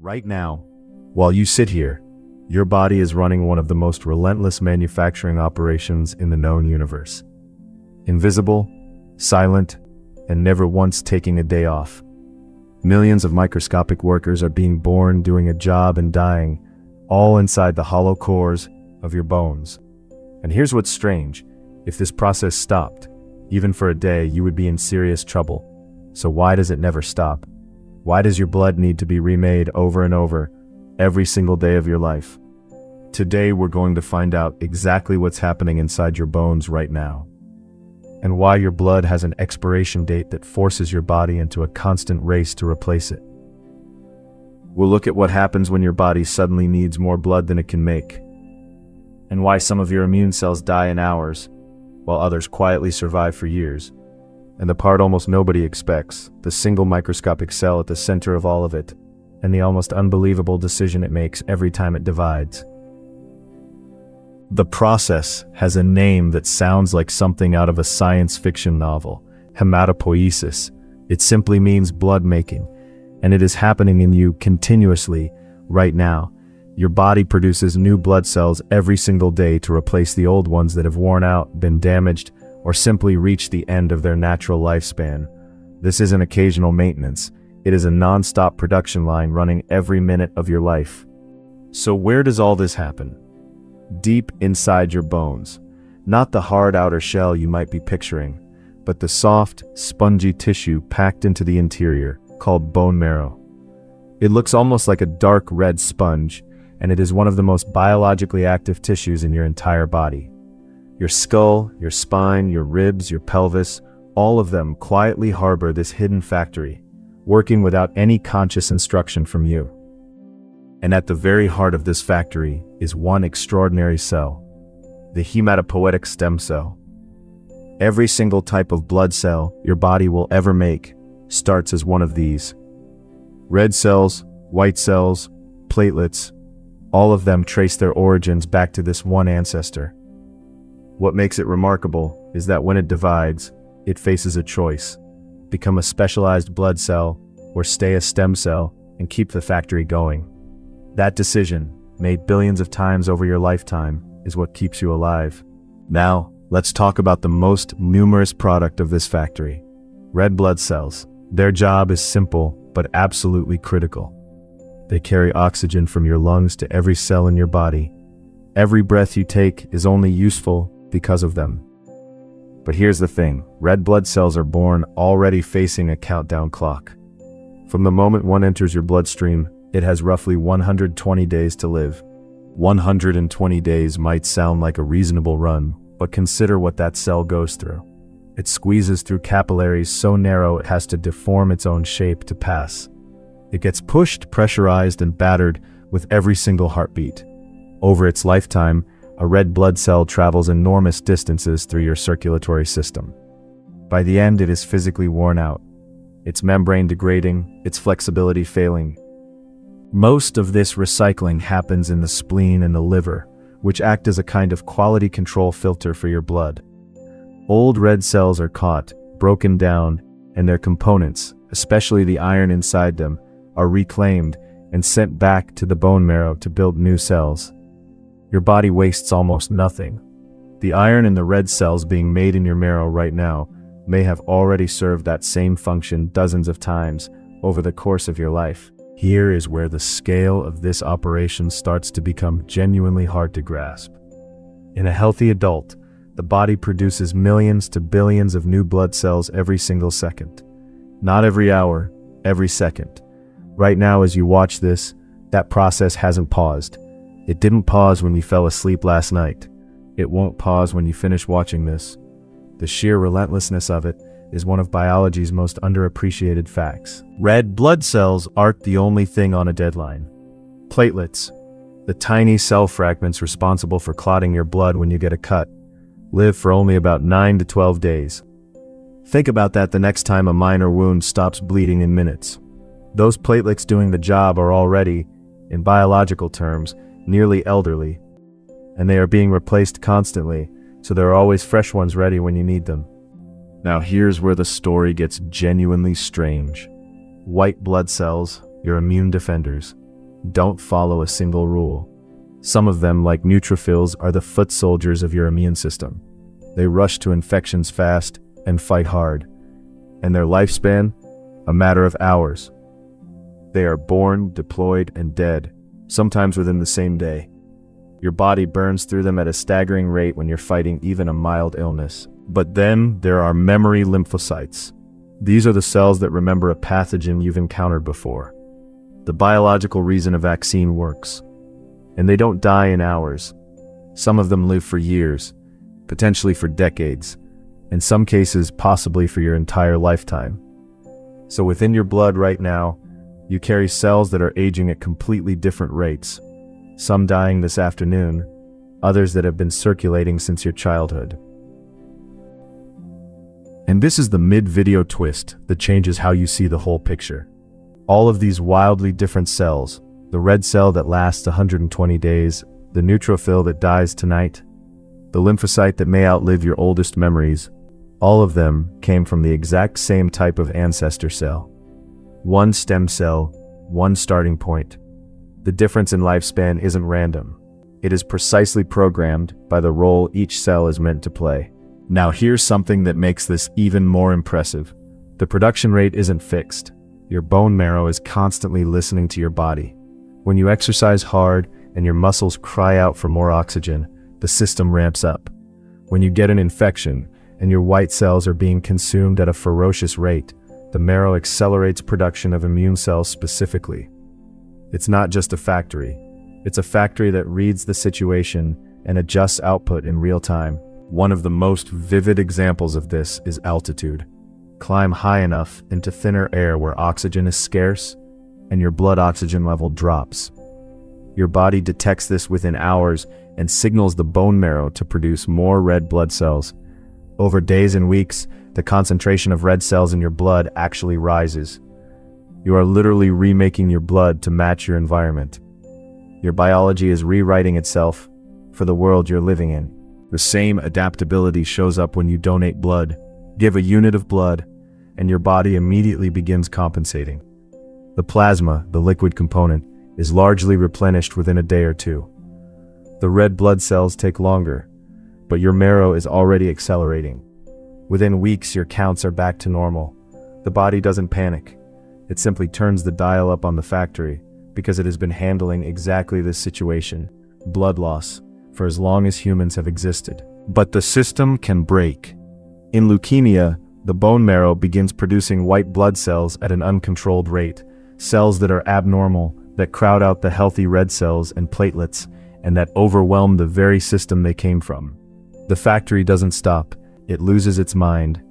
Right now, while you sit here, your body is running one of the most relentless manufacturing operations in the known universe. Invisible, silent, and never once taking a day off. Millions of microscopic workers are being born, doing a job, and dying, all inside the hollow cores of your bones. And here's what's strange. If this process stopped, even for a day, you would be in serious trouble. So why does it never stop? Why does your blood need to be remade over and over, every single day of your life? Today we're going to find out exactly what's happening inside your bones right now, and why your blood has an expiration date that forces your body into a constant race to replace it. We'll look at what happens when your body suddenly needs more blood than it can make, and why some of your immune cells die in hours, while others quietly survive for years. And the part almost nobody expects, the single microscopic cell at the center of all of it, and the almost unbelievable decision it makes every time it divides. The process has a name that sounds like something out of a science fiction novel: hematopoiesis. It simply means blood making, and it is happening in you continuously right now. Your body produces new blood cells every single day to replace the old ones that have worn out, been damaged, or simply reached the end of their natural lifespan. This isn't occasional maintenance. It is a non-stop production line running every minute of your life. So where does all this happen? Deep inside your bones. Not the hard outer shell you might be picturing, but the soft, spongy tissue packed into the interior, called bone marrow. It looks almost like a dark red sponge, and it is one of the most biologically active tissues in your entire body. Your skull, your spine, your ribs, your pelvis, all of them quietly harbor this hidden factory, working without any conscious instruction from you. And at the very heart of this factory is one extraordinary cell, the hematopoietic stem cell. Every single type of blood cell your body will ever make starts as one of these. Red cells, white cells, platelets, all of them trace their origins back to this one ancestor. What makes it remarkable is that when it divides, it faces a choice: become a specialized blood cell or stay a stem cell and keep the factory going. That decision, made billions of times over your lifetime, is what keeps you alive. Now, let's talk about the most numerous product of this factory: red blood cells. Their job is simple, but absolutely critical. They carry oxygen from your lungs to every cell in your body. Every breath you take is only useful because of them. But here's the thing: red blood cells are born already facing a countdown clock. From the moment one enters your bloodstream, it has roughly 120 days to live. 120 days might sound like a reasonable run, but consider what that cell goes through. It squeezes through capillaries so narrow it has to deform its own shape to pass. It gets pushed, pressurized, and battered with every single heartbeat. Over its lifetime, a red blood cell travels enormous distances through your circulatory system. By the end, it is physically worn out, its membrane degrading, its flexibility failing. Most of this recycling happens in the spleen and the liver, which act as a kind of quality control filter for your blood. Old red cells are caught, broken down, and their components, especially the iron inside them, are reclaimed and sent back to the bone marrow to build new cells. Your body wastes almost nothing. The iron in the red cells being made in your marrow right now may have already served that same function dozens of times over the course of your life. Here is where the scale of this operation starts to become genuinely hard to grasp. In a healthy adult, the body produces millions to billions of new blood cells every single second. Not every hour, every second. Right now, as you watch this, that process hasn't paused. It didn't pause when you fell asleep last night. It won't pause when you finish watching this. The sheer relentlessness of it is one of biology's most underappreciated facts. Red blood cells aren't the only thing on a deadline. Platelets, the tiny cell fragments responsible for clotting your blood when you get a cut, live for only about 9 to 12 days. Think about that the next time a minor wound stops bleeding in minutes. Those platelets doing the job are already, in biological terms, nearly elderly, and they are being replaced constantly, so there are always fresh ones ready when you need them. Now here's where the story gets genuinely strange. White blood cells, your immune defenders. don't follow a single rule. Some of them, like neutrophils, are the foot soldiers of your immune system. They rush to infections fast and fight hard. And their lifespan? A matter of hours. They are born, deployed, and dead, sometimes within the same day. Your body burns through them at a staggering rate when you're fighting even a mild illness. But then there are memory lymphocytes. These are the cells that remember a pathogen you've encountered before. The biological reason a vaccine works. And they don't die in hours. Some of them live for years, potentially for decades, in some cases possibly for your entire lifetime. So within your blood right now, you carry cells that are aging at completely different rates. Some dying this afternoon, others that have been circulating since your childhood. And this is the mid-video twist that changes how you see the whole picture. All of these wildly different cells, the red cell that lasts 120 days, the neutrophil that dies tonight, the lymphocyte that may outlive your oldest memories, all of them came from the exact same type of ancestor cell. One stem cell, one starting point. The difference in lifespan isn't random. It is precisely programmed by the role each cell is meant to play. Now here's something that makes this even more impressive. The production rate isn't fixed. Your bone marrow is constantly listening to your body. When you exercise hard and your muscles cry out for more oxygen, the system ramps up. When you get an infection and your white cells are being consumed at a ferocious rate, the marrow accelerates production of immune cells specifically. It's not just a factory. It's a factory that reads the situation and adjusts output in real time. One of the most vivid examples of this is altitude. Climb high enough into thinner air where oxygen is scarce, and your blood oxygen level drops. Your body detects this within hours and signals the bone marrow to produce more red blood cells. Over days and weeks, the concentration of red cells in your blood actually rises. You are literally remaking your blood to match your environment. Your biology is rewriting itself for the world you're living in. The same adaptability shows up when you donate blood. Give a unit of blood, and your body immediately begins compensating. The plasma, the liquid component, is largely replenished within a day or two. The red blood cells take longer, but your marrow is already accelerating. Within weeks, your counts are back to normal. The body doesn't panic. It simply turns the dial up on the factory because it has been handling exactly this situation, blood loss, for as long as humans have existed. But the system can break. In leukemia, the bone marrow begins producing white blood cells at an uncontrolled rate, cells that are abnormal, that crowd out the healthy red cells and platelets, and that overwhelm the very system they came from. The factory doesn't stop. It loses its mind.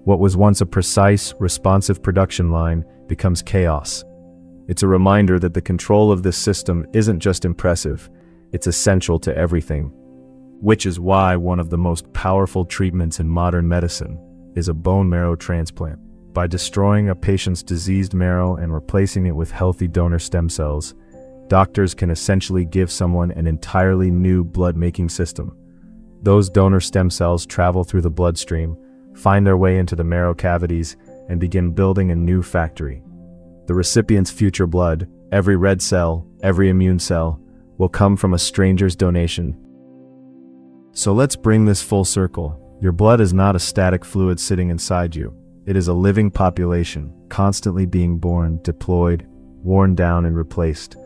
What was once a precise, responsive production line becomes chaos. It's a reminder that the control of this system isn't just impressive, it's essential to everything. Which is why one of the most powerful treatments in modern medicine is a bone marrow transplant. By destroying a patient's diseased marrow and replacing it with healthy donor stem cells, doctors can essentially give someone an entirely new blood-making system. Those donor stem cells travel through the bloodstream, find their way into the marrow cavities, and begin building a new factory. The recipient's future blood, every red cell, every immune cell, will come from a stranger's donation. So let's bring this full circle. Your blood is not a static fluid sitting inside you. It is a living population, constantly being born, deployed, worn down, and replaced.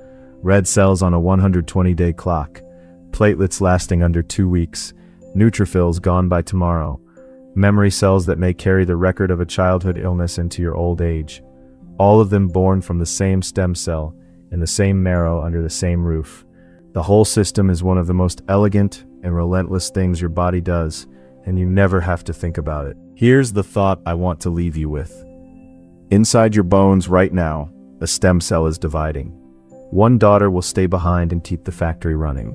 Red cells on a 120-day clock, platelets lasting under 2 weeks, neutrophils gone by tomorrow, memory cells that may carry the record of a childhood illness into your old age. All of them born from the same stem cell, in the same marrow under the same roof. The whole system is one of the most elegant and relentless things your body does, and you never have to think about it. Here's the thought I want to leave you with. Inside your bones right now, a stem cell is dividing. One daughter will stay behind and keep the factory running.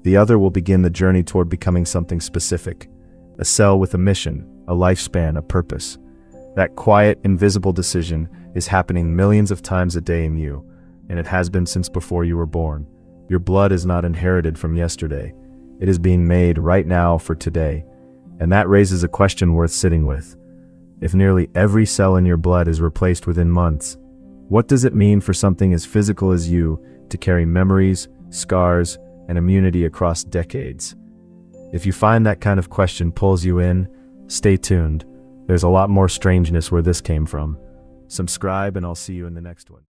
The other will begin the journey toward becoming something specific, a cell with a mission, a lifespan, a purpose. That quiet, invisible decision is happening millions of times a day in you, and it has been since before you were born. Your blood is not inherited from yesterday. It is being made right now for today, and that raises a question worth sitting with. If nearly every cell in your blood is replaced within months, What does it mean for something as physical as you to carry memories, scars, and immunity across decades? If you find that kind of question pulls you in, stay tuned. There's a lot more strangeness where this came from. Subscribe and I'll see you in the next one.